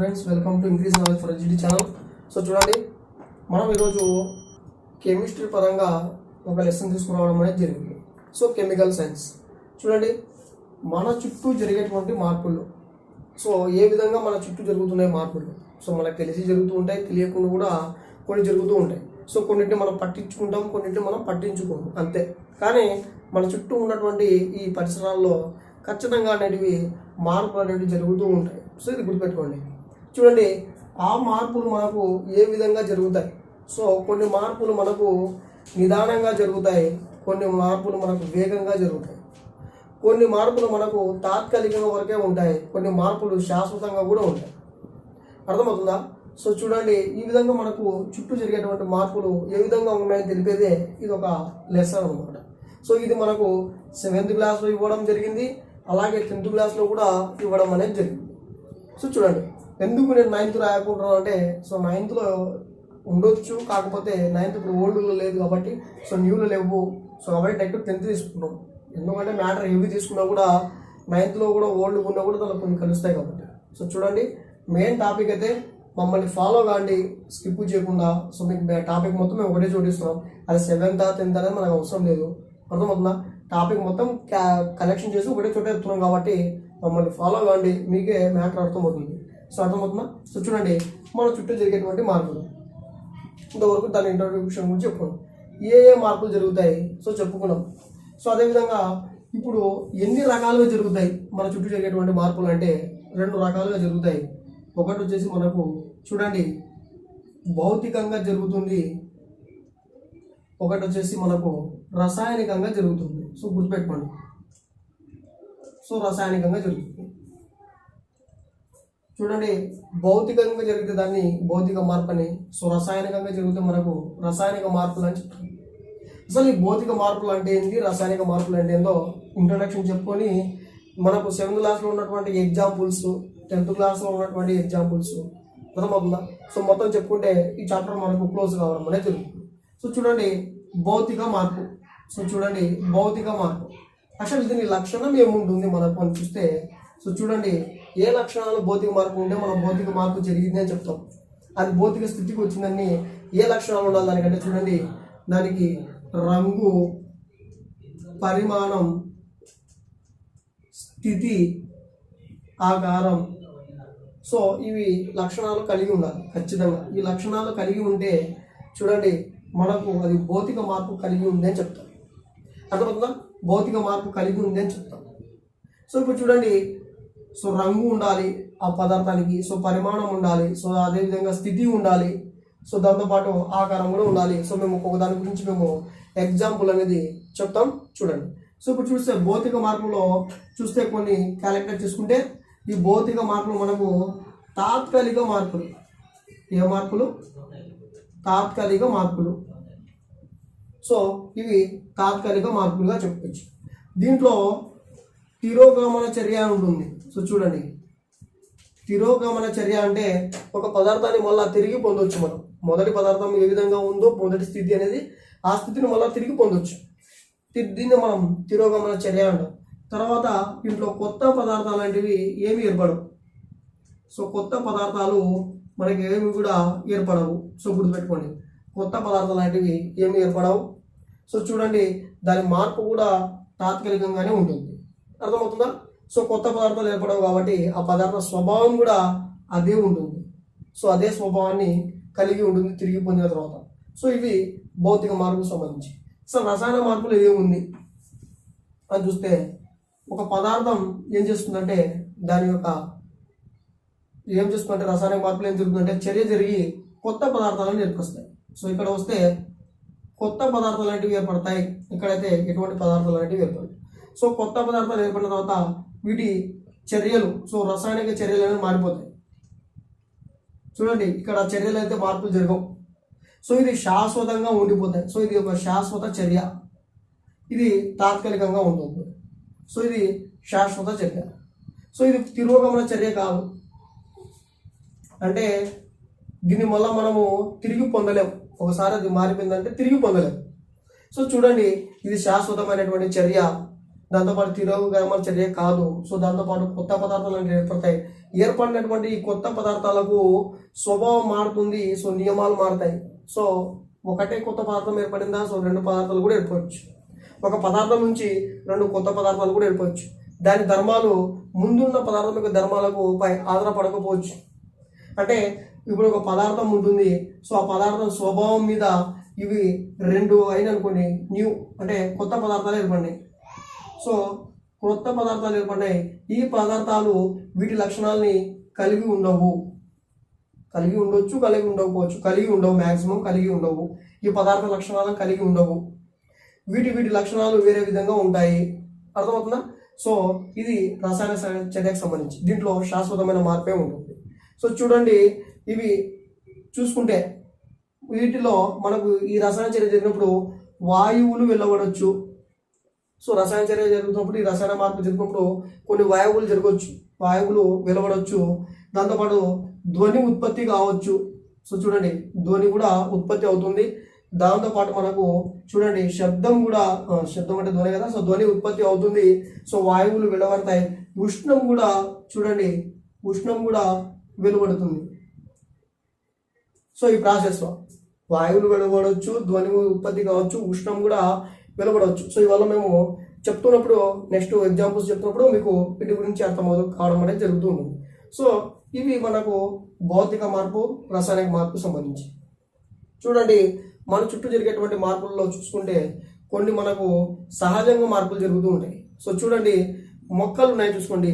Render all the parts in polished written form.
Friends, welcome to increase knowledge for education channel. So చూడండి, మనం ఈరోజు కెమిస్ట్రీ పరంగా ఒక లెసన్ తీసుకురావడం అనేది జరిగింది. సో కెమికల్ సైన్స్ చూడండి, మన చుట్టూ జరిగేటువంటి మార్పులు. సో ఏ విధంగా మన చుట్టూ జరుగుతున్నాయి మార్పులు. సో మనకు తెలిసి జరుగుతూ ఉంటాయి, తెలియకుండా కూడా కొన్ని జరుగుతూ ఉంటాయి. సో కొన్నింటిని మనం పట్టించుకుంటాం, కొన్నింటిని మనం పట్టించుకోము, అంతే. కానీ మన చుట్టూ ఉన్నటువంటి ఈ పరిసరాల్లో ఖచ్చితంగా అనేటివి మార్పులు అనేవి జరుగుతూ ఉంటాయి. సో ఇది గుర్తుపెట్టుకోండి. చూడండి, ఆ మార్పులు మనకు ఏ విధంగా జరుగుతాయి. సో కొన్ని మార్పులు మనకు నిదానంగా జరుగుతాయి, కొన్ని మార్పులు మనకు వేగంగా జరుగుతాయి, కొన్ని మార్పులు మనకు తాత్కాలికంగా వరకే ఉంటాయి, కొన్ని మార్పులు శాశ్వతంగా కూడా ఉంటాయి. అర్థమవుతుందా? సో చూడండి, ఈ విధంగా మనకు చుట్టూ జరిగేటువంటి మార్పులు ఏ విధంగా ఉన్నాయని తెలిపేదే ఇది ఒక లెసన్ అనమాట. సో ఇది మనకు 7th క్లాస్లో ఇవ్వడం జరిగింది, అలాగే 10th క్లాస్లో కూడా ఇవ్వడం అనేది జరిగింది. సో చూడండి, ఎందుకు నేను 9th రాయకుంటున్నాను అంటే, సో 9thలో ఉండొచ్చు, కాకపోతే 9th ఇప్పుడు ఓల్డ్లో లేదు కాబట్టి, సో న్యూలో లేవు. సో కాబట్టి డైరెక్ట్ 10th తీసుకున్నాం. ఎందుకంటే మ్యాటర్ హెవీ తీసుకున్నా కూడా 9thలో కూడా ఓల్డ్ ఉన్నా కూడా దానిలో కొన్ని కలుస్తాయి కాబట్టి. సో చూడండి, మెయిన్ టాపిక్ అయితే మమ్మల్ని ఫాలో కాండి, స్కిప్ చేయకుండా. సో మీకు టాపిక్ మొత్తం మేము ఒకటే చూపిస్తున్నాం. అది 7th 10th అనేది మనకు అవసరం లేదు. అర్థమవుతుందా? టాపిక్ మొత్తం కలెక్షన్ చేసి ఒకటే చోట చెప్తున్నాం కాబట్టి మమ్మల్ని ఫాలో కాండి, మీకే మ్యాటర్ అర్థమవుతుంది. సో అర్థమవుతుందా? సో చూడండి, మన చుట్టూ జరిగేటువంటి మార్పులు ఇంతవరకు దాని ఇంట్రొడక్షన్ గురించి చెప్పుకున్నాం. ఏ మార్పులు జరుగుతాయి సో చెప్పుకున్నాం. సో అదేవిధంగా ఇప్పుడు ఎన్ని రకాలుగా జరుగుతాయి మన చుట్టూ జరిగేటువంటి మార్పులు అంటే 2 రకాలుగా జరుగుతాయి. ఒకటి వచ్చేసి మనకు చూడండి భౌతికంగా జరుగుతుంది, ఒకటి వచ్చేసి మనకు రసాయనికంగా జరుగుతుంది. సో గుర్తుపెట్టుకోండి, సో రసాయనికంగా జరుగుతుంది. చూడండి, భౌతికంగా జరిగితే దాన్ని భౌతిక మార్పు అని, సో రసాయనికంగా జరిగితే మనకు రసాయనిక మార్పులు అని చెప్తాం. అసలు ఈ భౌతిక మార్పులు అంటే ఏంటి, రసాయనిక మార్పులు అంటే ఏందో ఇంట్రొడక్షన్ చెప్పుకొని మనకు 7th క్లాస్లో ఉన్నటువంటి ఎగ్జాంపుల్స్, 10th క్లాస్లో ఉన్నటువంటి ఎగ్జాంపుల్స్ అర్థమవుతుందా? సో మొత్తం చెప్పుకుంటే ఈ చాప్టర్ మనకు క్లోజ్ కావడం అనేది జరుగుతుంది. సో చూడండి, భౌతిక మార్పు. సో చూడండి, భౌతిక మార్పు అసలు దీని లక్షణం ఏముంటుంది మనకు అని చూస్తే, సో చూడండి, ఏ లక్షణాలు భౌతిక మార్పు ఉంటే మనం భౌతిక మార్పు జరిగింది అని చెప్తాం. అది భౌతిక స్థితికి వచ్చిందని ఏ లక్షణాలు ఉండాలి దానికంటే, చూడండి, దానికి రంగు, పరిమాణం, స్థితి, ఆకారం, సో ఇవి లక్షణాలు కలిగి ఉండాలి ఖచ్చితంగా. ఈ లక్షణాలు కలిగి ఉంటే చూడండి మనకు అది భౌతిక మార్పు కలిగి ఉంది అని చెప్తాం. అర్థమవుతుందా? భౌతిక మార్పు కలిగి ఉంది అని చెప్తాం. సో ఇప్పుడు చూడండి, సో రంగు ఉండాలి ఆ పదార్థానికి, సో పరిమాణం ఉండాలి, సో అదేవిధంగా స్థితి ఉండాలి, సో దాంతోపాటు ఆకారం కూడా ఉండాలి. సో మేము ఒక్కొక్క దాని గురించి మేము ఎగ్జాంపుల్ అనేది చెప్తాం. చూడండి, సో ఇప్పుడు చూస్తే భౌతిక మార్పులో చూస్తే కొన్ని క్యారెక్టర్ చూసుకుంటే ఈ భౌతిక మార్పులు మనకు తాత్కాలిక మార్పులు. ఏ మార్పులు? తాత్కాలిక మార్పులు. సో ఇవి తాత్కాలిక మార్పులుగా చెప్పవచ్చు. దీంట్లో తిరోగమన చర్య ఉంటుంది. సో చూడండి, తిరోగమన చర్య అంటే ఒక పదార్థాన్ని మళ్ళీ తిరిగి పొందొచ్చు మనం. మొదటి పదార్థం ఏ విధంగా ఉందో మొదటి స్థితి అనేది ఆ స్థితిని మళ్ళీ తిరిగి పొందొచ్చు. దీన్ని మనం తిరోగమన చర్య అంటాం. తర్వాత దీంట్లో కొత్త పదార్థాలు లాంటివి ఏమి ఏర్పడవు. సో కొత్త పదార్థాలు మనకి ఏమి కూడా ఏర్పడవు. సో గుర్తుపెట్టుకోండి, కొత్త పదార్థాలు లాంటివి ఏమి ఏర్పడవు. సో చూడండి, దాని మార్పు కూడా తాత్కాలికంగానే ఉంటుంది. అర్థమవుతుందా? సో కొత్త పదార్థాలు ఏర్పడవు కాబట్టి ఆ పదార్థ స్వభావం కూడా అదే ఉంటుంది. సో అదే స్వభావాన్ని కలిగి ఉంటుంది తిరిగి పొందిన తర్వాత. సో ఇవి భౌతిక మార్పుకు సంబంధించి. సో రసాయన మార్పులు ఏముంది అని చూస్తే, ఒక పదార్థం ఏం చేస్తుందంటే దాని యొక్క రసాయనిక మార్పులు ఏం జరుగుతుందంటే చర్య జరిగి కొత్త పదార్థాలను ఏర్పరుస్తాయి. సో ఇక్కడ వస్తే కొత్త పదార్థాలు లాంటివి ఏర్పడతాయి, ఇక్కడైతే ఎటువంటి పదార్థాలు లాంటివి ఏర్పడతాయి. సో కొత్త పదార్థాలు ఏర్పడిన తర్వాత వీటి చర్యలు, సో రసాయనిక చర్యలు అనేవి మారిపోతాయి. చూడండి, ఇక్కడ చర్యలు అయితే మార్పులు జరగవు. సో ఇది శాశ్వతంగా ఉండిపోతాయి. సో ఇది ఒక శాశ్వత చర్య, ఇది తాత్కాలికంగా ఉంటుంది. సో ఇది శాశ్వత చర్య. సో ఇది తిరోగమన చర్య కాదు, అంటే దీన్ని మళ్ళీ మనము తిరిగి పొందలేము. ఒకసారి అది మారిపోయిందంటే తిరిగి పొందలేము. సో చూడండి, ఇది శాశ్వతమైనటువంటి చర్య. దాంతోపాటు తిరోగమన చర్య కాదు. సో దాంతోపాటు కొత్త పదార్థాలు అనేవి ఏర్పడతాయి. ఏర్పడినటువంటి ఈ కొత్త పదార్థాలకు స్వభావం మారుతుంది. సో నియమాలు మారుతాయి. సో ఒకటే కొత్త పదార్థం ఏర్పడిందా, సో రెండు పదార్థాలు కూడా ఏర్పడవచ్చు. ఒక పదార్థం నుంచి రెండు కొత్త పదార్థాలు కూడా ఏర్పడవచ్చు. దాని ధర్మాలు ముందున్న పదార్థం యొక్క ధర్మాలకు పై ఆధారపడకపోవచ్చు. అంటే ఇప్పుడు ఒక పదార్థం ఉంటుంది. సో ఆ పదార్థం స్వభావం మీద ఇవి రెండు అయిన అనుకోండి, న్యూ అంటే కొత్త పదార్థాలు ఏర్పడినాయి. సో కొత్త పదార్థాలు ఏర్పడినాయి. ఈ పదార్థాలు వీటి లక్షణాలని కలిగి ఉండవు. కలిగి ఉండొచ్చు, కలిగి ఉండకపోవచ్చు. కలిగి ఉండవు, మ్యాక్సిమం కలిగి ఉండవు. ఈ పదార్థ లక్షణాలను కలిగి ఉండవు. వీటి లక్షణాలు వేరే విధంగా ఉంటాయి. అర్థమవుతుందా? సో ఇది రసాయన చర్యకు సంబంధించి. దీంట్లో శాశ్వతమైన మార్పే ఉంటుంది. సో చూడండి, ఇవి చూసుకుంటే వీటిలో మనకు ఈ రసాయన చర్య జరిగినప్పుడు వాయువులు వెళ్ళబడవచ్చు. సో రసాయన చర్య జరుగుతున్నప్పుడు, ఈ రసాయన మార్పు జరిగినప్పుడు కొన్ని వాయువులు జరగవచ్చు, వాయువులు వెలువడవచ్చు. దాంతోపాటు ధ్వని ఉత్పత్తి కావచ్చు. సో చూడండి, ధ్వని కూడా ఉత్పత్తి అవుతుంది. దాంతోపాటు మనకు చూడండి శబ్దం కూడా, శబ్దం అంటే ధ్వని కదా, సో ధ్వని ఉత్పత్తి అవుతుంది. సో వాయువులు వెలువడతాయి. ఉష్ణం కూడా చూడండి, ఉష్ణం కూడా వెలువడుతుంది. సో ఈ ప్రాసెస్లో వాయువులు వెలువడవచ్చు, ధ్వని ఉత్పత్తి కావచ్చు, ఉష్ణం కూడా వెలువడవచ్చు. సో ఇవల్ల మేము చెప్తున్నప్పుడు, నెక్స్ట్ ఎగ్జాంపుల్స్ చెప్తున్నప్పుడు మీకు వీటి గురించి అర్థం కావడం అనేది జరుగుతూ ఉంటుంది. సో ఇవి మనకు భౌతిక మార్పు, రసాయనిక మార్పు సంబంధించి. చూడండి, మన చుట్టూ జరిగేటువంటి మార్పుల్లో చూసుకుంటే కొన్ని మనకు సహజంగా మార్పులు జరుగుతూ ఉంటాయి. సో చూడండి, మొక్కలు ఉన్నాయి, చూసుకోండి,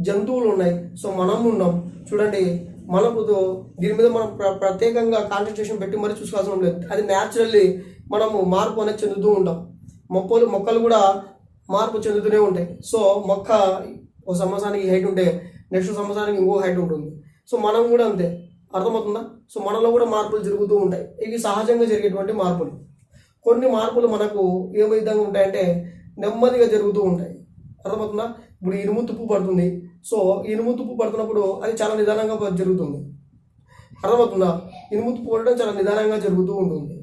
జంతువులు ఉన్నాయి. సో మనం ఉన్నాం. చూడండి, మనకు దీని మీద మనం ప్రత్యేకంగా కాన్సన్ట్రేషన్ పెట్టి మరీ చూసుకోవాల్సిన లేదు. అది న్యాచురల్లీ మనము మార్పు అనేది చెందుతూ ఉంటాం. మొక్కలు కూడా మార్పు చెందుతూనే ఉంటాయి. సో మొక్క ఒక సంవత్సరానికి హైట్ ఉంటే నెక్స్ట్ సంవత్సరానికి ఇంకో హైట్ ఉంటుంది. సో మనం కూడా అంతే. అర్థమవుతుందా? సో మనలో కూడా మార్పులు జరుగుతూ ఉంటాయి. ఇవి సహజంగా జరిగేటువంటి మార్పులు. కొన్ని మార్పులు మనకు ఏ విధంగా ఉంటాయంటే నెమ్మదిగా జరుగుతూ ఉంటాయి. అర్థమవుతుందా? ఇప్పుడు ఇనుము తుప్పు పడుతుంది. సో ఇనుము తుప్పు పడుతున్నప్పుడు అది చాలా నిదానంగా జరుగుతుంది. అర్థమవుతుందా? ఇనుము తుప్పు పడడం చాలా నిదానంగా జరుగుతూ ఉంటుంది.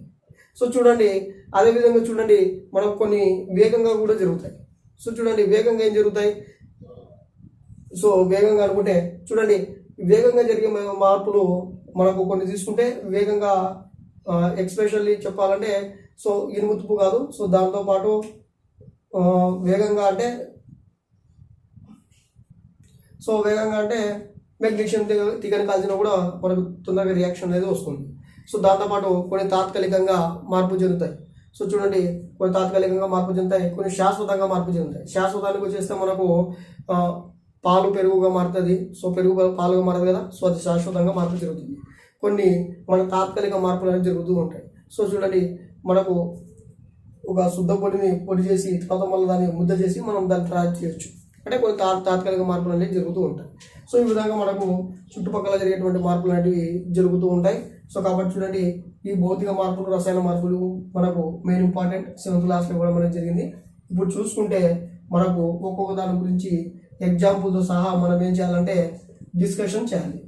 సో చూడండి, అదేవిధంగా చూడండి, మనకు కొన్ని వేగంగా కూడా జరుగుతాయి. సో చూడండి, వేగంగా ఏం జరుగుతాయి? సో వేగంగా అనుకుంటే చూడండి, వేగంగా జరిగే మార్పులు మనకు కొన్ని తీసుకుంటే వేగంగా, ఎక్స్పెషల్లీ చెప్పాలంటే సో ఇనుము తుప్పు కాదు. సో దాంతోపాటు వేగంగా అంటే మెగ్నీషియం తీగని కాల్చినా కూడా మనకు తొందరగా రియాక్షన్ అనేది వస్తుంది. సో దాంతోపాటు కొన్ని తాత్కాలికంగా మార్పు చెందుతాయి. సో చూడండి, కొన్ని తాత్కాలికంగా మార్పు చెందుతాయి, కొన్ని శాశ్వతంగా మార్పు చెందుతాయి. శాశ్వతానికి వచ్చేస్తే మనకు పాలు పెరుగుగా మారుతుంది. సో పెరుగు పాలుగా మారదు కదా, సో అది శాశ్వతంగా మార్పు జరుగుతుంది. కొన్ని మన తాత్కాలిక మార్పులు అనేవి జరుగుతూ ఉంటాయి. సో చూడండి, మనకు ఒక శుద్ధ పొడి చేసి తర్వాత మళ్ళీ దాన్ని ముద్ద చేసి మనం దాన్ని తయారు చేయొచ్చు. అంటే కొన్ని తాత్కాలిక మార్పులు అనేవి జరుగుతూ ఉంటాయి. సో ఈ విధంగా మనకు చుట్టుపక్కల జరిగేటువంటి మార్పులు అనేవి జరుగుతూ ఉంటాయి. సో కాబట్టి చూడండి, ఈ భౌతిక మార్పులు, రసాయన మార్పులు మనకు మెయిన్ ఇంపార్టెంట్ 7th క్లాస్లో ఇవ్వడం అనేది జరిగింది. ఇప్పుడు చూసుకుంటే మనకు ఒక్కొక్క దాని గురించి ఎగ్జాంపుల్తో సహా మనం ఏం చేయాలంటే డిస్కషన్ చేయాలి.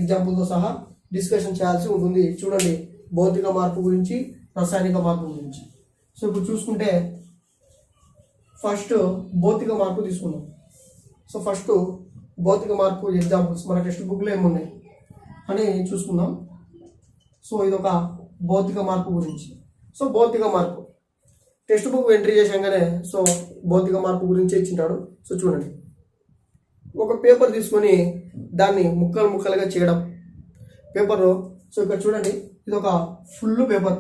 ఎగ్జాంపుల్తో సహా డిస్కషన్ చేయాల్సి ఉంటుంది. చూడండి, భౌతిక మార్పు గురించి, రసాయనిక మార్పు గురించి. సో ఇప్పుడు చూసుకుంటే ఫస్ట్ భౌతిక మార్పు తీసుకున్నాం. సో ఫస్ట్ భౌతిక మార్పు ఎగ్జాంపుల్స్ మన టెక్స్ట్ బుక్లో ఏమున్నాయి అని చూసుకుందాం. సో ఇది ఒక భౌతిక మార్పు గురించి. సో భౌతిక మార్పు టెక్స్ట్ బుక్ ఎంట్రీ చేసాగానే సో భౌతిక మార్పు గురించి ఇచ్చింటాడు. సో చూడండి, ఒక పేపర్ తీసుకొని దాన్ని ముక్కలుగా చేయడం. పేపర్, సో ఇక్కడ చూడండి, ఇది ఒక ఫుల్ పేపర్.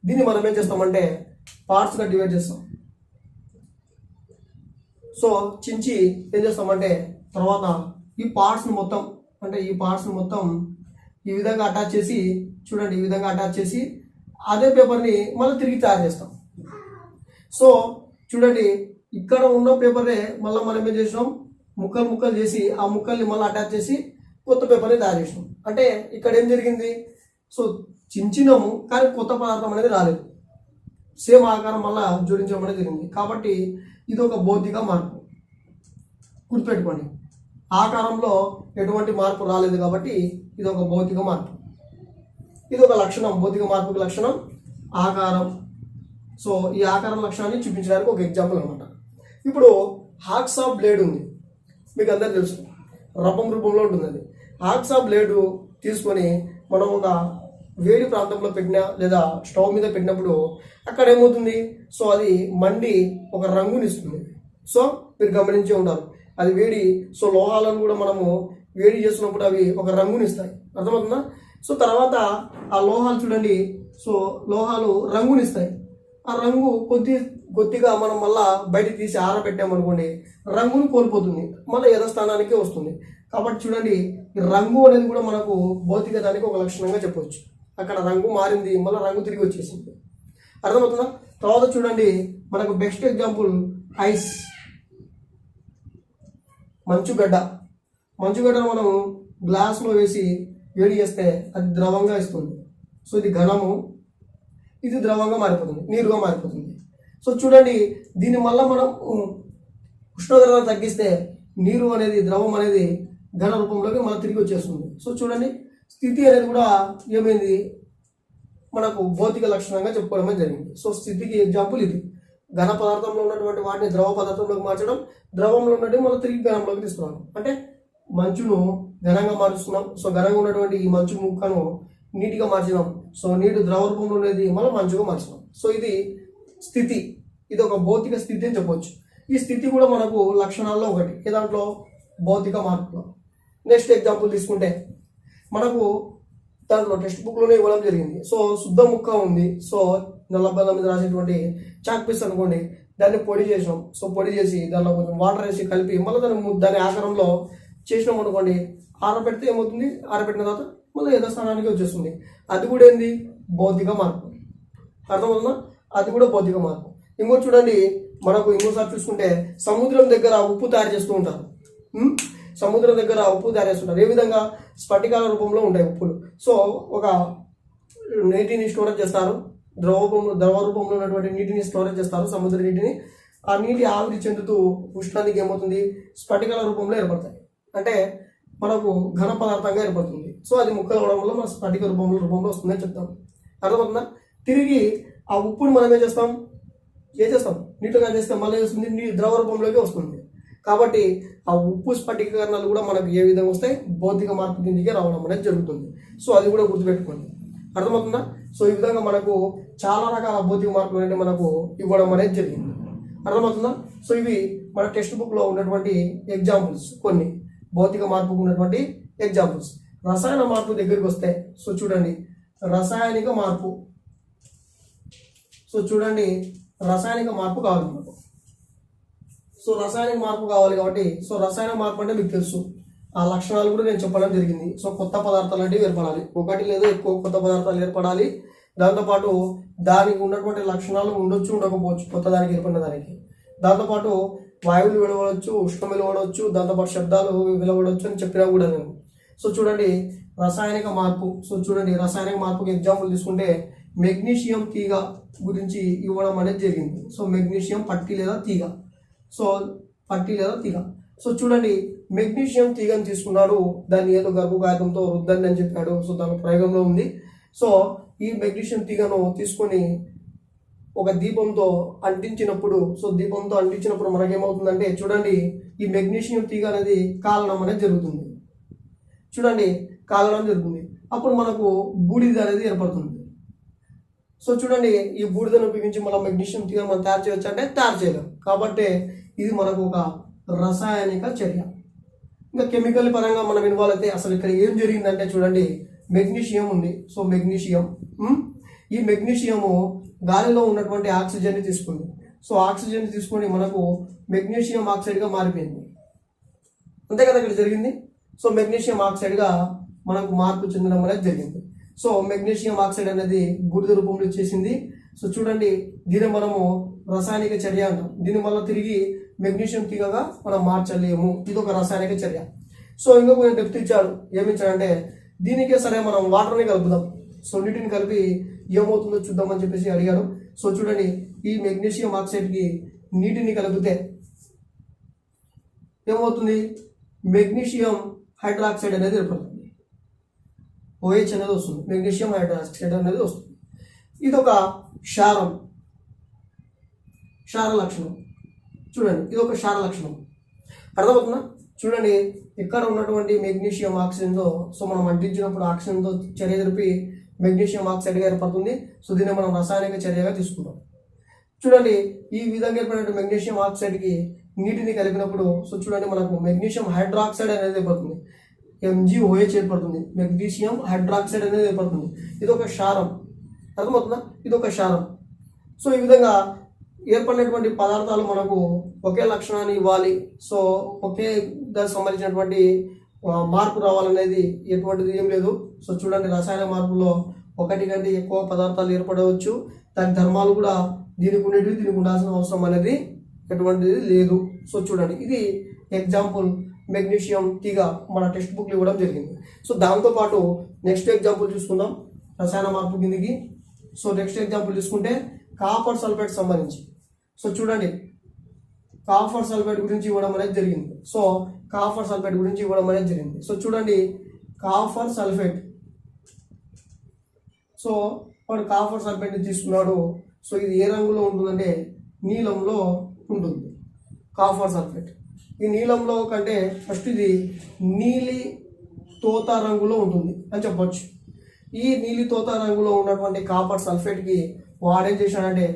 దీన్ని మనం ఏం చేస్తామంటే పార్ట్స్గా డివైడ్ చేస్తాం. సో చించి ఏం చేస్తామంటే తర్వాత ఈ పార్ట్స్ని మొత్తం ఈ విధంగా అటాచ్ చేసి, చూడండి, ఈ విధంగా అటాచ్ చేసి అదే పేపర్ని మళ్ళీ తిరిగి తయారు చేస్తాం. సో చూడండి, ఇక్కడ ఉన్న పేపర్నే మళ్ళీ మనం ఏం చేసినాం, ముక్కలు చేసి ఆ ముక్కల్ని మళ్ళీ అటాచ్ చేసి కొత్త పేపర్ని తయారు చేసినాం. అంటే ఇక్కడ ఏం జరిగింది, సో చించినాము కానీ కొత్త పదార్థం అనేది రాలేదు, సేమ్ ఆకారం మళ్ళీ జోడించడం అనేది జరిగింది. కాబట్టి ఇది ఒక భౌతిక మార్పు. గుర్తుపెట్టుకోండి, ఆకారంలో ఎటువంటి మార్పు రాలేదు కాబట్టి ఇది ఒక భౌతిక మార్పు. ఇది ఒక లక్షణం, భౌతిక మార్పుకి లక్షణం ఆకారం. సో ఈ ఆకారం లక్షణాన్ని చూపించడానికి ఒక ఎగ్జాంపుల్ అనమాట. ఇప్పుడు హాక్సా బ్లేడ్ ఉంది, మీకు అందరికీ తెలుసు, రపం రూపంలో ఉంటుంది అది. హాక్సా బ్లేడు తీసుకొని మనం ఒక వేడి ప్రాంతంలో పెట్టినా లేదా స్టవ్ మీద పెట్టినప్పుడు అక్కడ ఏమవుతుంది, సో అది మండి ఒక రంగుని ఇస్తుంది. సో మీరు గమనించే ఉంటారు, అది వేడి. సో లోహాలను కూడా మనము వేడి చేస్తున్నప్పుడు అవి ఒక రంగుని ఇస్తాయి, అర్థమవుతుందా? సో తర్వాత ఆ లోహాలు చూడండి, సో లోహాలు రంగునిస్తాయి. ఆ రంగు కొద్దిగా మనం మళ్ళా బయటికి తీసి ఆరబెట్టామనుకోండి, రంగును కోల్పోతుంది, మళ్ళీ యథాస్థానానికి వస్తుంది. కాబట్టి చూడండి, ఈ రంగు అనేది కూడా మనకు భౌతిక దానికి ఒక లక్షణంగా చెప్పవచ్చు. అక్కడ రంగు మారింది, మళ్ళీ రంగు తిరిగి వచ్చేసింది, అర్థమవుతుందా? తర్వాత చూడండి, మనకు బెస్ట్ ఎగ్జాంపుల్ ఐస్, మంచుగడ్డను మనం గ్లాస్లో వేసి వేడి చేస్తే అది ద్రవంగా ఇస్తుంది. సో ఇది ఘనము, ఇది ద్రవంగా మారిపోతుంది, నీరుగా మారిపోతుంది. సో చూడండి, దీని మళ్ళీ మనం ఉష్ణోగ్రతను తగ్గిస్తే నీరు అనేది, ద్రవం అనేది ఘన రూపంలోకి మనం తిరిగి వచ్చేస్తుంది. సో చూడండి, స్థితి అనేది కూడా ఏమైంది, మనకు భౌతిక లక్షణంగా చెప్పుకోవడమే జరిగింది. సో స్థితికి ఎగ్జాంపుల్ ఇది. ఘన పదార్థంలో ఉన్నటువంటి వాటిని ద్రవ పదార్థంలోకి మార్చడం, ద్రవంలో ఉన్నట్టు మనం తిరిగి ఘనంలోకి తీసుకున్నాం. అంటే మంచును ఘనంగా మారుస్తున్నాం. సో ఘనంగా ఉన్నటువంటి ఈ మంచు ముక్కను నీటిగా మార్చినాం. సో నీరు ద్రవ రూపంలో ఉండేది మనం మంచుగా మార్చినాం. సో ఇది స్థితి, ఇది ఒక భౌతిక స్థితి అని చెప్పవచ్చు. ఈ స్థితి కూడా మనకు లక్షణాల్లో ఒకటి, ఏ దాంట్లో, భౌతిక మార్పులో. నెక్స్ట్ ఎగ్జాంపుల్ తీసుకుంటే మనకు దాంట్లో టెక్స్ట్ బుక్లోనే ఇవ్వడం జరిగింది. సో శుద్ధ ముక్క ఉంది, సో నల్ల బల్ల మీద రాసేటువంటి చాక్ పీస్ అనుకోండి, దాన్ని పొడి చేసాం. సో పొడి చేసి దానిలో కొంచెం వాటర్ వేసి కలిపి మళ్ళీ దాని ఆకారంలో చేసినాం అనుకోండి, ఆరబెడితే ఏమవుతుంది, ఆరబెట్టిన తర్వాత మళ్ళీ యథాస్థానానికి వచ్చేస్తుంది. అది కూడా ఏంది, భౌతిక మార్పు, అర్థమవుతుందా? అది కూడా భౌతిక మార్పు. ఇంకోటి చూడండి, మనకు ఇంకోసారి చూసుకుంటే సముద్రం దగ్గర ఉప్పు తయారు చేస్తూ ఉంటారు. సముద్రం దగ్గర ఉప్పు తయారు చేస్తుంటారు. ఏ విధంగా, స్ఫటికాల రూపంలో ఉంటాయి ఉప్పులు. సో ఒక నీటిని స్టోరేజ్ చేస్తారు, ద్రవ రూపంలో ఉన్నటువంటి నీటిని స్టోరేజ్ చేస్తారు, సముద్ర నీటిని. ఆ నీటి ఆవిరి చెందుతూ ఉష్ణానికి ఏమవుతుంది, స్ఫటికాల రూపంలో ఏర్పడతాయి. అంటే మనకు ఘన పదార్థంగా ఏర్పడుతుంది. సో అది ముక్కలు అవడం వల్ల మన స్ఫటిక రూపంలో వస్తుందని చెప్తాం, అర్థమవుతుందా? తిరిగి ఆ ఉప్పుని మనం ఏం చేస్తాం, నీటిగా చేస్తే మళ్ళీ వస్తుంది, ద్రవ రూపంలోకి వస్తుంది. కాబట్టి ఆ ఉప్పు స్ఫటికీకరణలు కూడా మనకు ఏ విధంగా వస్తాయి, భౌతిక మార్పు కిందికి రావడం అనేది జరుగుతుంది. సో అది కూడా గుర్తుపెట్టుకోండి, అర్థమవుతుందా? సో ఈ విధంగా మనకు చాలా రకాల భౌతిక మార్పులు అనేది మనకు ఇవ్వడం అనేది జరిగింది, అర్థమవుతుందా? సో ఇవి మన టెక్స్ట్ బుక్లో ఉన్నటువంటి ఎగ్జాంపుల్స్, కొన్ని భౌతిక మార్పుకు ఉన్నటువంటి ఎగ్జాంపుల్స్. రసాయన మార్పు దగ్గరికి వస్తే, సో చూడండి, రాసాయనిక మార్పు. సో చూడండి, రాసాయనిక మార్పు కావాలి మనకు. సో రసాయనిక మార్పు కావాలి కాబట్టి, సో రసాయన మార్పు అంటే మీకు తెలుసు, ఆ లక్షణాలు కూడా నేను చెప్పడం జరిగింది. సో కొత్త పదార్థాలు అంటే ఏర్పడాలి, ఒకటి లేదా ఎక్కువ కొత్త పదార్థాలు ఏర్పడాలి. దాంతోపాటు దానికి ఉన్నటువంటి లక్షణాలు ఉండొచ్చు, ఉండకపోవచ్చు, కొత్త దానికి ఏర్పడిన దానికి. దాంతోపాటు వాయువులు వెలువడవచ్చు, ఉష్ణం వెలువడవచ్చు, దాంతోపాటు శబ్దాలు వెలువడవచ్చు అని చెప్పినా కూడా నేను. సో చూడండి, రసాయనిక మార్పు. సో చూడండి, రసాయనిక మార్పుకి ఎగ్జాంపుల్ తీసుకుంటే మెగ్నీషియం తీగ గురించి ఇవ్వడం అనేది జరిగింది. సో మెగ్నీషియం పట్టి లేదా తీగ. సో చూడండి, మెగ్నీషియం తీగని తీసుకున్నాడు, దాన్ని ఏదో గర్భకాయంతో రుద్దండి అని చెప్పాడు. సో దాని ప్రయోగంలో ఉంది. సో ఈ మెగ్నీషియం తీగను తీసుకొని ఒక దీపంతో అంటించినప్పుడు, మనకేమవుతుందంటే చూడండి, ఈ మెగ్నీషియం తీగ అనేది కాలడం అనేది జరుగుతుంది. అప్పుడు మనకు బూడిద అనేది ఏర్పడుతుంది. సో చూడండి, ఈ బూడిదను ఉపయోగించి మనం మెగ్నీషియం తీగ మనం తయారు చేయవచ్చు అంటే తయారు చేయలేం. కాబట్టి ఇది మనకు ఒక రసాయనిక చర్య. ఇంకా కెమికల్ పరంగా మనం ఇన్వాల్వ్ అయితే అసలు ఇక్కడ ఏం జరిగిందంటే చూడండి, మెగ్నీషియం ఉంది. సో ఈ మెగ్నీషియము గాలిలో ఉన్నటువంటి ఆక్సిజన్ని తీసుకుంది. సో ఆక్సిజన్ తీసుకొని మనకు మెగ్నీషియం ఆక్సైడ్గా మారిపోయింది, అంతే కదా ఇక్కడ జరిగింది. సో మెగ్నీషియం ఆక్సైడ్గా మనకు మార్పు చెందడం అనేది జరిగింది. సో మెగ్నీషియం ఆక్సైడ్ అనేది బూడిద రూపంలో వచ్చేసింది. సో చూడండి, దీన్ని మనము రసాయనిక చర్య అంటాం. దీన్ని మళ్ళీ తిరిగి మెగ్నీషియం తీగగా మనం మార్చలేము, ఇది ఒక రసాయనిక చర్య. సో ఇంకొక కొంచెం డెప్త్ ఇచ్చాడు, ఏమిచ్చాడంటే దీనికే సరే మనం వాటర్ని కలుపుదాం, సో నీటిని కలిపి ఏమవుతుందో చూద్దామని చెప్పేసి అడిగాడు. సో చూడండి, ఈ మెగ్నీషియం ఆక్సైడ్కి నీటిని కలిపితే ఏమవుతుంది, మెగ్నీషియం హైడ్రాక్సైడ్ అనేది ఏర్పడుతుంది, OH అనేది వస్తుంది, మెగ్నీషియం హైడ్రాక్సైడ్ అనేది వస్తుంది. ఇది ఒక క్షార లక్షణం. చూడండి ఇది ఒక క్షార లక్షణం. అర్థమవుతుందా? చూడండి ఇక్కడ ఉన్నటువంటి మెగ్నీషియం ఆక్సిజన్తో సో మనం అంటించినప్పుడు ఆక్సిజన్తో చర్య జరిపి మెగ్నీషియం ఆక్సైడ్గా ఏర్పడుతుంది. సో దీన్ని మనం రసాయనిక చర్యగా తీసుకుంటాం. చూడండి ఈ విధంగా ఏర్పడినటువంటి మెగ్నీషియం ఆక్సైడ్కి నీటిని కలిపినప్పుడు సో చూడండి మనకు మెగ్నీషియం హైడ్రాక్సైడ్ అనేది ఏర్పడుతుంది. MgOH ఏర్పడుతుంది. మెగ్నీషియం హైడ్రాక్సైడ్ అనేది ఏర్పడుతుంది. ఇది ఒక క్షారం. అర్థమవుతుందా? ఇది ఒక క్షారం. సో ఈ విధంగా ఏర్పడినటువంటి పదార్థాలు మనకు ఒకే లక్షణాన్ని ఇవ్వాలి. సో ఒకే దానికి సంబంధించినటువంటి మార్పు రావాలనేది ఎటువంటిది ఏం లేదు. సో చూడండి రసాయన మార్పులో ఒకటి కంటే ఎక్కువ పదార్థాలు ఏర్పడవచ్చు. దాని ధర్మాలు కూడా దీనికి ఉండేటివి దీనికి ఉండాల్సిన అవసరం అనేది ఎటువంటిది లేదు. సో చూడండి ఇది ఎగ్జాంపుల్ మెగ్నీషియం తీగ మన టెక్స్ట్ బుక్లో ఇవ్వడం జరిగింది. సో దాంతోపాటు నెక్స్ట్ ఎగ్జాంపుల్ చూసుకుందాం రసాయన మార్పు కిందికి. సో నెక్స్ట్ ఎగ్జాంపుల్ చూసుకుంటే కాపర్ సల్ఫేట్ సంబంధించి. సో చూడండి కాపర్ సల్ఫేట్ గురించి ఇవ్వడం అనేది జరిగింది. సో కాపర్ సల్ఫేట్ గురించి ఇవ్వడం అనేది జరిగింది. సో చూడండి కాపర్ సల్ఫేట్. సో వాడు కాపర్ సల్ఫేట్ తీసుకున్నాడు. సో ఇది ఏ రంగులో ఉంటుందంటే నీలంలో ఉంటుంది కాపర్ సల్ఫేట్. ఈ నీలంలో కంటే ఫస్ట్ ఇది నీలి తోత రంగులో ఉంటుంది అని చెప్పొచ్చు. ఈ నీలి తోత రంగులో ఉన్నటువంటి కాపర్ సల్ఫేట్కి వాడేం చేశాడంటే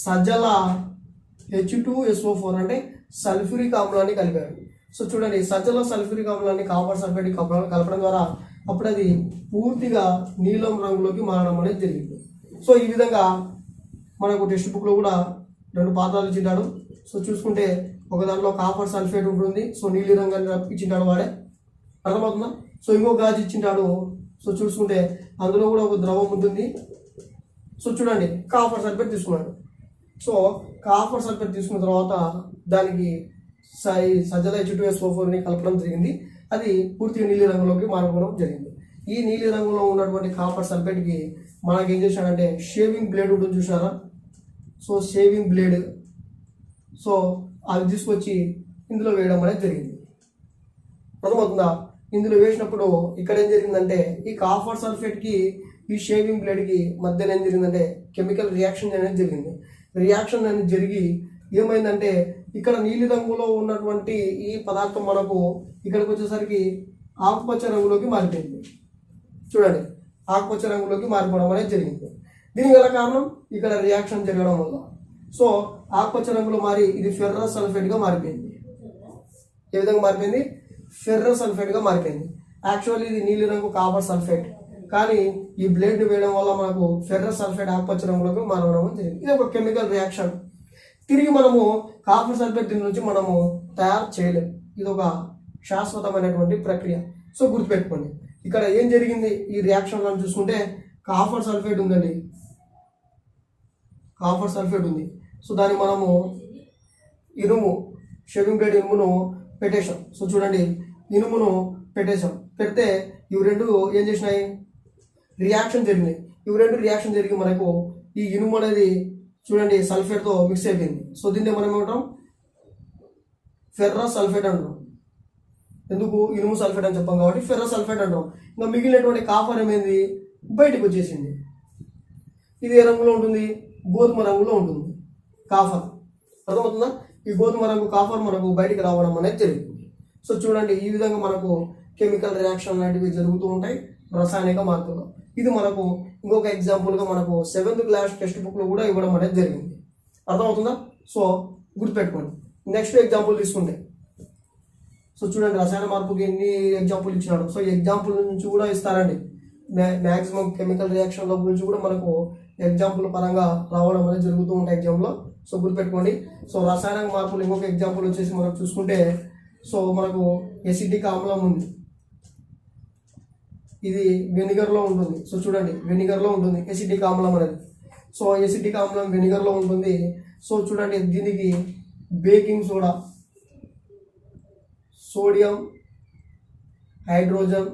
సజల H2SO4 అంటే సల్ఫ్యూరిక్ ఆమ్లాన్ని కలిపాడు. సో చూడండి సజల సల్ఫ్యూరిక్ ఆమ్లాన్ని కాపర్ సల్ఫేట్కి కలపడం ద్వారా అప్పుడు అది పూర్తిగా నీలం రంగులోకి మారడం అనేది జరిగింది. సో ఈ విధంగా మనకు టెక్స్ట్ బుక్లో కూడా 2 పాత్రలు ఇచ్చింటాడు. సో చూసుకుంటే ఒక దాంట్లో కాపర్ సల్ఫేట్ ఉంటుంది. సో నీలి రంగాన్ని ఇచ్చింటాడు వాడే. అర్థమవుతుందా? సో ఇంకో గాజు ఇచ్చింటాడు. సో చూసుకుంటే అందులో కూడా ఒక ద్రవం ఉంటుంది. సో చూడండి కాపర్ సల్ఫేట్ తీసుకున్నాడు. సో కాపర్ సల్ఫేట్ తీసుకున్న తర్వాత దానికి సజల H2SO4ని కలపడం జరిగింది. అది పూర్తిగా నీలి రంగులోకి మారిపోవడం జరిగింది. ఈ నీలి రంగులో ఉన్నటువంటి కాపర్ సల్ఫేట్కి మనకి ఏం చేశాడంటే షేవింగ్ బ్లేడ్ ఉంటుంది చూసారా. సో షేవింగ్ బ్లేడ్ సో అది తీసుకొచ్చి ఇందులో వేయడం అనేది జరిగింది. అర్థమవుతుందా? ఇందులో వేసినప్పుడు ఇక్కడ ఏం జరిగిందంటే ఈ కాపర్ సల్ఫేట్కి ఈ షేవింగ్ బ్లేడ్కి మధ్యలో ఏం జరిగిందంటే కెమికల్ రియాక్షన్ అనేది జరిగింది. రియాక్షన్ అనేది జరిగి ఏమైందంటే ఇక్కడ నీలి రంగులో ఉన్నటువంటి ఈ పదార్థం మనకు ఇక్కడికి వచ్చేసరికి ఆకుపచ్చ రంగులోకి మారిపోయింది. చూడండి ఆకుపచ్చ రంగులోకి మారిపోవడం అనేది జరిగింది. దీనికి గల కారణం ఇక్కడ రియాక్షన్ జరగడం వల్ల. సో ఆకుపచ్చ రంగులో మారి ఇది ఫెర్రస్ సల్ఫేట్గా మారిపోయింది. ఏ విధంగా మారిపోయింది? ఫెర్రస్ సల్ఫేట్గా మారిపోయింది. యాక్చువల్లీ ఇది నీలి రంగు కాపర్ సల్ఫేట్, కానీ ఈ బ్లేడ్ వేయడం వల్ల మనకు ఫెర్రస్ సల్ఫేట్ ఆకుపచ్చ రంగులోకి మారడం జరిగింది. ఇది ఒక కెమికల్ రియాక్షన్. తిరిగి మనము కాపర్ సల్ఫేట్ దీని నుంచి మనము తయారు చేయలేము. ఇది ఒక శాశ్వతమైనటువంటి ప్రక్రియ. సో గుర్తుపెట్టుకోండి ఇక్కడ ఏం జరిగింది ఈ రియాక్షన్లో చూసుకుంటే కాపర్ సల్ఫేట్ ఉందండి. కాపర్ సల్ఫేట్ ఉంది. సో దాన్ని మనము ఇనుము షేవింగ్ బ్లేడ్ ఇనుమును పెట్టేశాం. సో చూడండి ఇనుమును పెట్టేశాం. పెడితే ఇవి రెండు ఏం చేసినాయి? రియాక్షన్ జరిగినాయి. ఇవి రెండు రియాక్షన్ జరిగి మనకు ఈ ఇనుము అనేది చూడండి సల్ఫేట్తో మిక్స్ అయిపోయింది. సో దీన్ని మనం ఏమంటాం? ఫెర్రస్ సల్ఫేట్ అంటాం. ఎందుకు ఇనుము సల్ఫేట్ అని చెప్పాం కాబట్టి ఫెర్రస్ సల్ఫేట్ అంటాం. ఇంకా మిగిలినటువంటి కాపర్ ఏమైంది? బయటకు వచ్చేసింది. ఇది ఏ రంగులో ఉంటుంది? గోధుమ రంగులో ఉంటుంది కాపర్. అర్థమవుతుందా? ఈ గోధుమ రంగు కాపర్ మనకు బయటికి రావడం అనేది జరిగింది. సో చూడండి ఈ విధంగా మనకు కెమికల్ రియాక్షన్ లాంటివి జరుగుతూ ఉంటాయి రసాయనిక మార్పులో. ఇది మనకు ఇంకొక ఎగ్జాంపుల్గా మనకు 7th క్లాస్ టెక్స్ట్ బుక్లో కూడా ఇవ్వడం అనేది జరిగింది. అర్థమవుతుందా? సో గుర్తుపెట్టుకోండి. నెక్స్ట్ ఎగ్జాంపుల్ తీసుకుంటే సో చూడండి రసాయన మార్పుకి ఎన్ని ఎగ్జాంపుల్ ఇచ్చినాడు. సో ఎగ్జాంపుల్ నుంచి కూడా ఇస్తారండి. మ్యాక్సిమం కెమికల్ రియాక్షన్ల గురించి కూడా మనకు ఎగ్జాంపుల్ పరంగా రావడం అనేది జరుగుతూ ఉంటాయి ఎగ్జామ్లో. సో గుర్తుపెట్టుకోండి. సో రసాయన మార్పులు ఇంకొక ఎగ్జాంపుల్ వచ్చేసి మనం చూసుకుంటే సో మనకు ఎసిటిక్ ఆమ్లం ఉంది. ఇది వెనిగర్లో ఉంటుంది. సో చూడండి వెనిగర్లో ఉంటుంది ఎసిటిక్ ఆమ్లం అనేది. సో ఎసిటిక్ ఆమ్లం వెనిగర్లో ఉంటుంది. సో చూడండి దీనికి baking soda, sodium hydrogen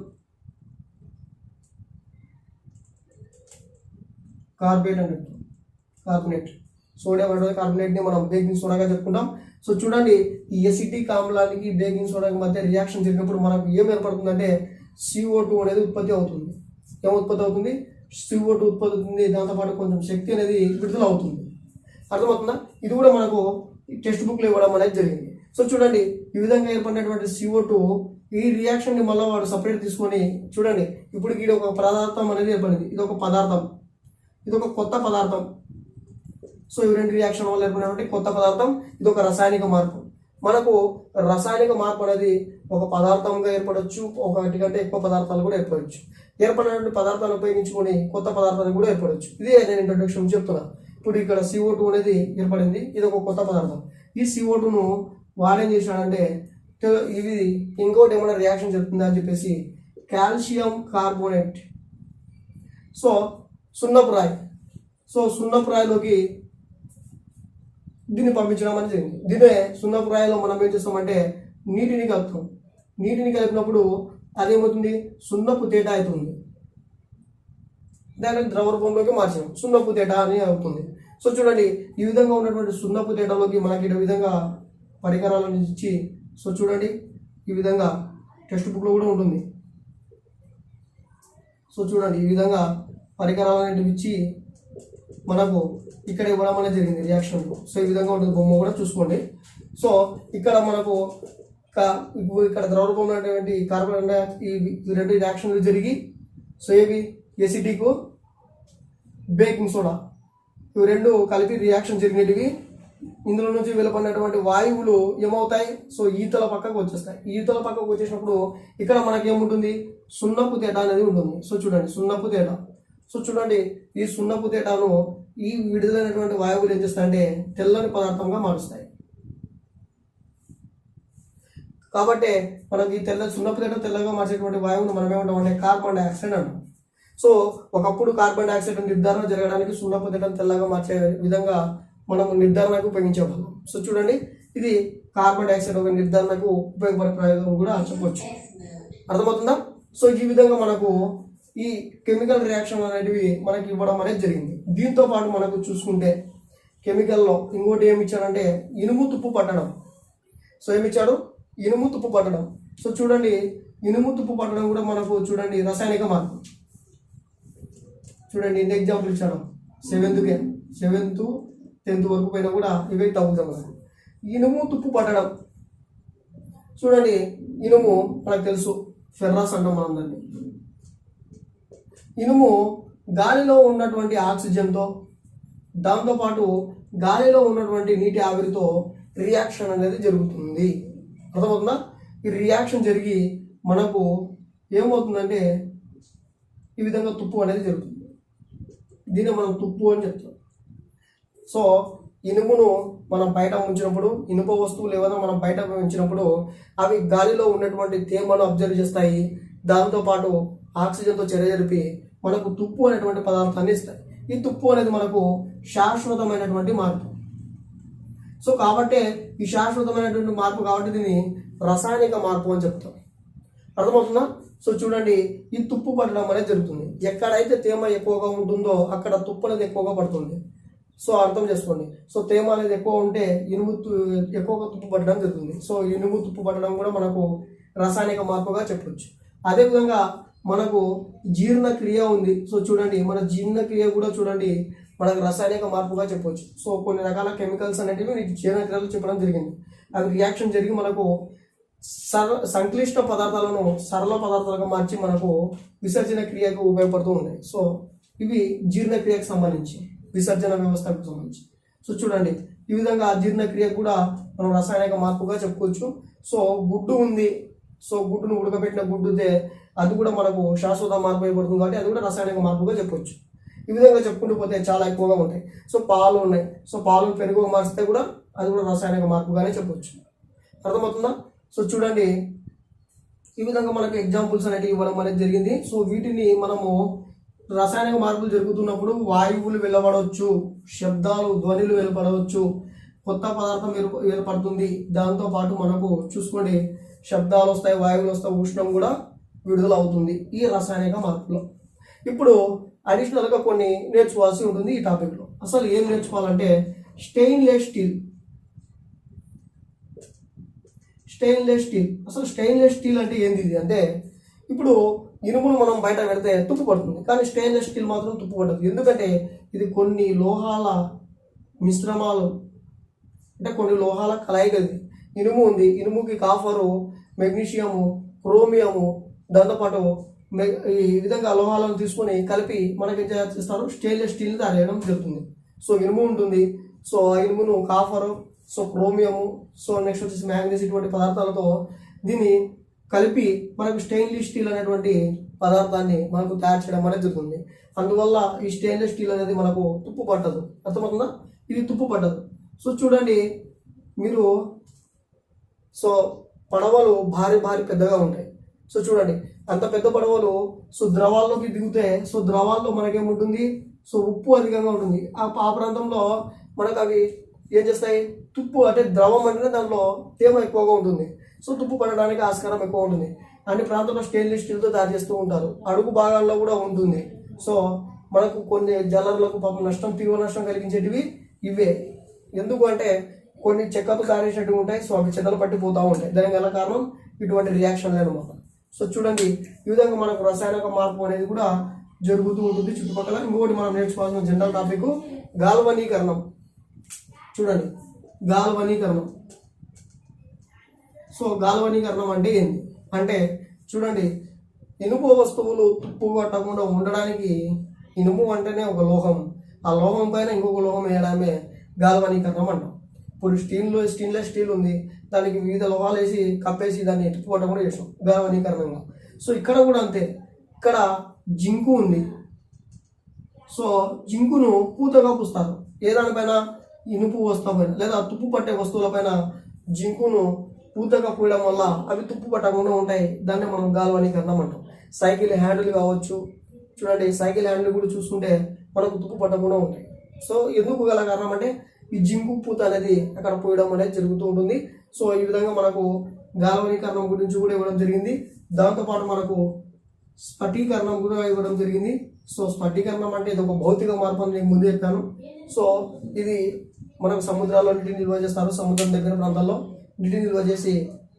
carbonate sodium hydrogen కార్బోనేట్ని మనం బేకింగ్ సోడాగా చెప్పుకుంటాం. సో చూడండి ఈ ఎసిటిక్ ఆమ్లానికి బేకింగ్ సోడాకి మధ్య రియాక్షన్ జరిగినప్పుడు మనకు ఏం ఏర్పడుతుందంటే CO2 అనేది ఉత్పత్తి అవుతుంది. ఏం ఉత్పత్తి అవుతుంది? CO2 ఉత్పత్తి అవుతుంది. దాంతోపాటు కొంచెం శక్తి అనేది విడుదల అవుతుంది. అర్థమవుతుందా? ఇది కూడా మనకు టెక్స్ట్ బుక్లో ఇవ్వడం అనేది జరిగింది. సో చూడండి, ఈ విధంగా ఏర్పడినటువంటి CO2 ఈ రియాక్షన్ని మళ్ళీ వాడు సపరేట్ తీసుకొని చూడండి, ఇప్పుడు ఇది ఒక పదార్థం అనేది ఏర్పడింది. ఇది ఒక పదార్థం, ఇది ఒక కొత్త పదార్థం. సో ఈ రెండు రియాక్షన్ వల్ల ఏర్పడినటువంటి కొత్త పదార్థం, ఇది ఒక రసాయనిక మార్పు. మనకు రసాయనిక మార్పు అనేది ఒక పదార్థంగా ఏర్పడవచ్చు, ఒకటి కంటే ఎక్కువ పదార్థాలు కూడా ఏర్పడవచ్చు. ఏర్పడినటువంటి పదార్థాలను ఉపయోగించుకొని కొత్త పదార్థాలు కూడా ఏర్పడవచ్చు. ఇదే నేను ఇంట్రొడక్షన్ చెప్తున్నా. ఇప్పుడు ఇక్కడ CO2 అనేది ఏర్పడింది, ఇది ఒక కొత్త పదార్థం. ఈ CO2ను వాడేం చేశాడంటే ఇది ఇంకోటి ఏమైనా రియాక్షన్ జరుగుతుందా అని చెప్పేసి కాల్షియం కార్బోనేట్, సో సున్నపు రాయి, సో సున్నపు రాయిలోకి దీన్ని పంపించడం అనేది జరిగింది. దీనే సున్నపు రాయిలో మనం ఏం చేస్తామంటే నీటిని కలుపుతాం. నీటిని కలిపినప్పుడు అదేమవుతుంది, సున్నపు తేట అవుతుంది. దాన్ని ద్రవ రూపంలోకి మార్చాం, సున్నపు తేట అని అవుతుంది. సో చూడండి, ఈ విధంగా ఉన్నటువంటి సున్నపు తేటలోకి మనకి ఈ విధంగా పరికరాలను ఇచ్చి, సో చూడండి ఈ విధంగా టెక్స్ట్ బుక్లో కూడా ఉంటుంది. సో చూడండి, ఈ విధంగా పరికరాలను ఇచ్చి మనకు ఇక్కడ ఇవ్వడం అనేది జరిగింది రియాక్షన్. సో ఈ విధంగా ఉంటుంది, బొమ్మ కూడా చూసుకోండి. సో ఇక్కడ మనకు ఇక్కడ ద్రవ రూపంలో ఉన్నటువంటి కార్బన్ ఈ రెండు రియాక్షన్లు జరిగి, సో ఏవి ఎసిటిక్ బేకింగ్ సోడా ఇవి రెండు కలిపి రియాక్షన్ జరిగినవి. ఇందులో నుంచి వెలువడినటువంటి వాయువులు ఏమవుతాయి, సో ఈతల పక్కకు వచ్చేస్తాయి. ఈతల పక్కకు వచ్చేసినప్పుడు ఇక్కడ మనకి ఏముంటుంది, సున్నపు తేట అనేది ఉంటుంది. సో చూడండి సున్నపు తేట. సో చూడండి, ఈ సున్నపు తేటను ఈ విడుదలైనటువంటి వాయువులు ఏం చేస్తాయంటే తెల్లని పదార్థంగా మారుస్తాయి. కాబట్టి మనకి సున్నపు తేట తెల్లగా మార్చేటువంటి వాయువును మనం ఏమంటామంటే కార్బన్ డైఆక్సైడ్ అంటాం. సో ఒకప్పుడు కార్బన్ డైఆక్సైడ్ నిర్ధారణ జరగడానికి సున్నపు తేటను తెల్లగా మార్చే విధంగా మనం నిర్ధారణకు ఉపయోగించేవాళ్ళం. సో చూడండి, ఇది కార్బన్ డైఆక్సైడ్ ఒక నిర్ధారణకు ఉపయోగపడే ప్రయోగం కూడా చెప్పవచ్చు. అర్థమవుతుందా? సో ఈ విధంగా మనకు ఈ కెమికల్ రియాక్షన్ అనేటివి మనకి ఇవ్వడం అనేది జరిగింది. దీంతో పాటు మనకు చూసుకుంటే కెమికల్లో ఇంకోటి ఏమి ఇచ్చాడంటే ఇనుము తుప్పు పట్టడం. సో ఏమి ఇచ్చాడు, ఇనుము తుప్పు పట్టడం. సో చూడండి, ఇనుము తుప్పు పట్టడం కూడా మనకు చూడండి రసాయనిక మార్పు. చూడండి ఇన్ని ఎగ్జాంపుల్ ఇచ్చాడు. 7th 10th వరకు పైన కూడా ఇవే తగ్గుతాం కదా. ఇనుము తుప్పు పట్టడం చూడండి, ఇనుము మనకు తెలుసు ఫెర్రస్ అంటాం మనం దాన్ని. ఇనుము గాలిలో ఉన్నటువంటి ఆక్సిజన్తో దాంతోపాటు గాలిలో ఉన్నటువంటి నీటి ఆవిరితో రియాక్షన్ అనేది జరుగుతుంది. అర్థమవుతుందా? ఈ రియాక్షన్ జరిగి మనకు ఏమవుతుందంటే ఈ విధంగా తుప్పు అనేది జరుగుతుంది. దీన్ని మనం తుప్పు అని చెప్తాం. సో ఇనుమును మనం బయట ఉంచినప్పుడు, ఇనుప వస్తువులు ఏమైనా మనం బయట ఉంచినప్పుడు అవి గాలిలో ఉన్నటువంటి తేమను అబ్జర్వ్ చేస్తాయి. దాంతోపాటు ఆక్సిజన్తో చర్య జరిపి మనకు తుప్పు అనేటువంటి పదార్థాన్ని ఇస్తాయి. ఈ తుప్పు అనేది మనకు శాశ్వతమైనటువంటి మార్పు. సో కాబట్టి ఈ శాశ్వతమైనటువంటి మార్పు కాబట్టి దీన్ని రసాయనిక మార్పు అని చెప్తాం. అర్థమవుతుందా? సో చూడండి, ఈ తుప్పు పట్టడం అనేది జరుగుతుంది. ఎక్కడైతే తేమ ఎక్కువగా ఉంటుందో అక్కడ తుప్పు అనేది ఎక్కువగా పడుతుంది. సో అర్థం చేసుకోండి. సో తేమ అనేది ఎక్కువ ఉంటే ఇనుము ఎక్కువగా తుప్పు పట్టడం జరుగుతుంది. సో ఇనుము తుప్పు పట్టడం కూడా మనకు రసాయనిక మార్పుగా చెప్పవచ్చు. అదేవిధంగా మనకు జీర్ణక్రియ ఉంది. సో చూడండి, మన జీర్ణక్రియ కూడా చూడండి మనకు రసాయనిక మార్పుగా చెప్పవచ్చు. సో కొన్ని రకాల కెమికల్స్ అనేటివి జీర్ణక్రియలు చెప్పడం జరిగింది. అవి రియాక్షన్ జరిగి మనకు సంక్లిష్ట పదార్థాలను సరళ పదార్థాలుగా మార్చి మనకు విసర్జన క్రియకు ఉపయోగపడుతూ ఉన్నాయి. సో ఇవి జీర్ణక్రియకు సంబంధించి, విసర్జన వ్యవస్థకు సంబంధించి. సో చూడండి, ఈ విధంగా జీర్ణక్రియ కూడా మనం రసాయనిక మార్పుగా చెప్పుకోవచ్చు. సో గుడ్డు ఉంది. సో గుడ్డును ఉడకబెట్టిన గుడ్డుతే అది కూడా మనకు శాశ్వత మార్పు అయిపోతుంది కాబట్టి అది కూడా రసాయనిక మార్పుగా చెప్పవచ్చు. ఈ విధంగా చెప్పుకుంటూ పోతే చాలా ఎక్కువగా ఉంటాయి. సో పాలు ఉన్నాయి. సో పాలు పెరుగు మారిస్తే కూడా అది కూడా రసాయనిక మార్పుగానే చెప్పవచ్చు. అర్థమవుతుందా? సో చూడండి, ఈ విధంగా మనకు ఎగ్జాంపుల్స్ అనేవి ఇవ్వడం అనేది జరిగింది. సో వీటిని మనము రసాయనిక మార్పులు జరుగుతున్నప్పుడు వాయువులు వెలువడవచ్చు, శబ్దాలు ధ్వనులు వెలువడవచ్చు, కొత్త పదార్థం ఏర్పడుతుంది. దాంతోపాటు మనకు చూసుకోండి శబ్దాలు వస్తాయి, వాయువులు వస్తాయి, ఉష్ణం కూడా విడుదల అవుతుంది ఈ రసాయనిక మార్పులో. ఇప్పుడు అడిషనల్గా కొన్ని నేర్చుకోవాల్సి ఉంటుంది ఈ టాపిక్లో. అసలు ఏం నేర్చుకోవాలంటే స్టెయిన్లెస్ స్టీల్. అసలు స్టెయిన్లెస్ స్టీల్ అంటే ఏంది ఇది అంటే, ఇప్పుడు ఇనుమును మనం బయట పెడితే తుప్పు పడుతుంది, కానీ స్టెయిన్లెస్ స్టీల్ మాత్రం తుప్పు పడదు. ఎందుకంటే ఇది కొన్ని లోహాల మిశ్రమాలు అంటే కొన్ని లోహాల కలయిక ఇది. ఇనుము ఉంది, ఇనుముకి కాఫరు, మెగ్నీషియము, క్రోమియము, దాంతోపాటు ఈ విధంగా లోహాలను తీసుకొని కలిపి మనకి ఏం చేస్తారు, స్టెయిన్లెస్ స్టీల్ తయారు చేయడం జరుగుతుంది. సో ఇనుము ఉంటుంది, సో ఆ ఇనుమును copper, so chromium, so next వచ్చేసి మ్యాంగనీస్, ఇటువంటి పదార్థాలతో దీన్ని కలిపి మనకు స్టెయిన్లెస్ స్టీల్ అనేటువంటి పదార్థాన్ని మనకు తయారు చేయడం అనేది జరుగుతుంది. అందువల్ల ఈ స్టెయిన్లెస్ స్టీల్ అనేది మనకు తుప్పు పట్టదు. అర్థమవుతుందా? ఇది తుప్పు పట్టదు. సో చూడండి మీరు, సో పడవలు భారీ పెద్దగా ఉంటాయి. సో చూడండి అంత పెద్ద పడవలు సో ద్రవాల్లోకి దిగుతే, సో ద్రవాల్లో మనకేముంటుంది, సో ఉప్పు అధికంగా ఉంటుంది. ఆ ప్రాంతంలో మనకు అవి ఏం చేస్తాయి, తుప్పు అంటే ద్రవం అంటే దానిలో తేమ ఎక్కువగా ఉంటుంది. సో తుప్పు పడడానికి ఆస్కారం ఎక్కువ ఉంటుంది. అన్ని ప్రాంతంలో స్టెయిన్లెస్ స్టీల్తో తయారు చేస్తూ ఉంటారు. అడుగు భాగాల్లో కూడా ఉంటుంది. సో మనకు కొన్ని జలర్లకు పాపం నష్టం, తీవ్ర నష్టం కలిగించేటివి ఇవే. ఎందుకు అంటే కొన్ని చెక్కలు తయారు చేసేటివి ఉంటాయి. సో అవి చెదలు పట్టిపోతూ ఉంటాయి. దానికి గల కారణం ఇటువంటి రియాక్షన్లు అనమాట. సో చూడండి ఈ విధంగా మనకు రసాయనిక మార్పు అనేది కూడా జరుగుతూ ఉంటుంది చుట్టుపక్కల. ఇంకొకటి మనం నేర్చుకోవాల్సిన జనరల్ టాపిక్ గాల్వనీకరణం. చూడండి గాల్వనీకరణం. సో గాల్వనీకరణం అంటే ఏంటి అంటే, చూడండి ఇనుప వస్తువులు తుప్పు పట్టకుండా ఉండడానికి, ఇనుము అంటేనే ఒక లోహం, ఆ లోహం పైన ఇంకొక లోహం వేయడమే గాల్వనీకరణం అంటాం. ఇప్పుడు స్టెయిన్లెస్ స్టీల్ ఉంది, దానికి వివిధ లోహాలు వేసి కప్పేసి దాన్ని తుప్పు పట్టకుండా చేసాం గాల్వనీకరణంగా. సో ఇక్కడ కూడా అంతే. ఇక్కడ జింకు ఉంది. సో జింకును పూతగా పూస్తారు. ఏ దానిపైన, ఇనుపు వస్తువులపైన లేదా తుప్పు పట్టే వస్తువులపైన జింకును పూతగా పూయడం వల్ల అవి తుప్పు పట్టకుండా ఉంటాయి. దాన్ని మనం గాల్వనీకరణం అంటాం. సైకిల్ హ్యాండిల్ కావచ్చు, చూడండి సైకిల్ హ్యాండిల్ కూడా చూసుకుంటే మనకు తుప్పు పట్టకుండా ఉంటాయి. సో ఎందుకు గల కారణం అంటే ఈ జింకు పూత అనేది అక్కడ పోయడం అనేది జరుగుతూ ఉంటుంది. సో ఈ విధంగా మనకు గాల్వనీకరణం గురించి కూడా ఇవ్వడం జరిగింది. దాంతోపాటు మనకు స్ఫటీకరణం కూడా ఇవ్వడం జరిగింది. సో స్ఫటీకరణం అంటే ఇది ఒక భౌతిక మార్పు అని నేను ముందే చెప్పాను. సో ఇది మనకు సముద్రాల్లో నీటిని నిల్వ చేస్తారు. సముద్రం దగ్గర ప్రాంతాల్లో నీటిని నిల్వ చేసి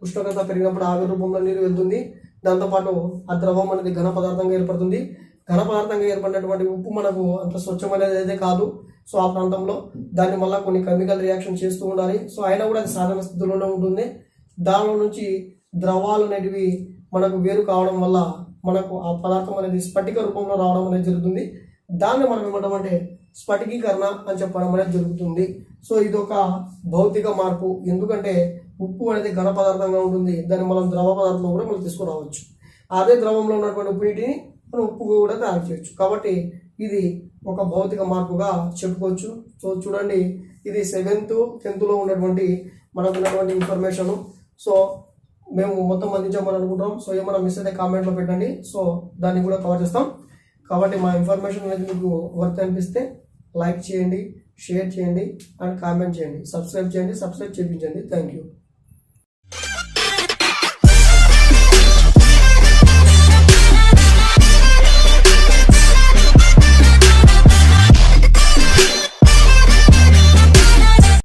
ఉష్ణోగ్రత పెరిగినప్పుడు ఆవిరి రూపంలో నీరు వెళ్తుంది. దాంతోపాటు ఆ ద్రవం అనేది ఘన పదార్థంగా ఏర్పడుతుంది. ఘన పదార్థంగా ఏర్పడినటువంటి ఉప్పు మనకు అంత స్వచ్ఛమైనది అయితే కాదు. సో ఆ ప్రాంతంలో దాన్ని మళ్ళీ కొన్ని కెమికల్ రియాక్షన్ చేస్తూ ఉండాలి. సో అయినా కూడా అది సాధారణ స్థితిలోనే ఉంటుంది. దానిలో నుంచి ద్రవాలు అనేటివి మనకు వేరు కావడం వల్ల మనకు ఆ పదార్థం అనేది స్ఫటిక రూపంలో రావడం అనేది జరుగుతుంది. దాన్ని మనం ఏమంటామంటే స్ఫటికీకరణ అని చెప్పడం అనేది జరుగుతుంది. సో ఇది ఒక భౌతిక మార్పు. ఎందుకంటే ఉప్పు అనేది ఘన పదార్థంగా ఉంటుంది, దాన్ని మనం ద్రవ పదార్థం కూడా మనం తీసుకురావచ్చు. అదే ద్రవంలో ఉన్నటువంటి ఉప్పు నీటిని మనం ఉప్పు కూడా తయారు చేయొచ్చు. కాబట్టి ఇది ఒక భౌతిక మార్పుగా చెప్పుకోవచ్చు. సో చూడండి ఇది 7th 10th ఉన్నటువంటి మనకు ఉన్నటువంటి ఇన్ఫర్మేషన్. సో మేము మొత్తం అందించామని అనుకుంటాం. సో ఏమైనా మిస్ అయితే కామెంట్లో పెట్టండి. సో దాన్ని కూడా కవర్ చేస్తాం. కాబట్టి మా ఇన్ఫర్మేషన్ అనేది మీకు వర్త్ అనిపిస్తే లైక్ చేయండి, షేర్ చేయండి అండ్ కామెంట్ చేయండి, సబ్స్క్రైబ్ చేయండి, సబ్స్క్రైబ్ చేయించండి. Thank you.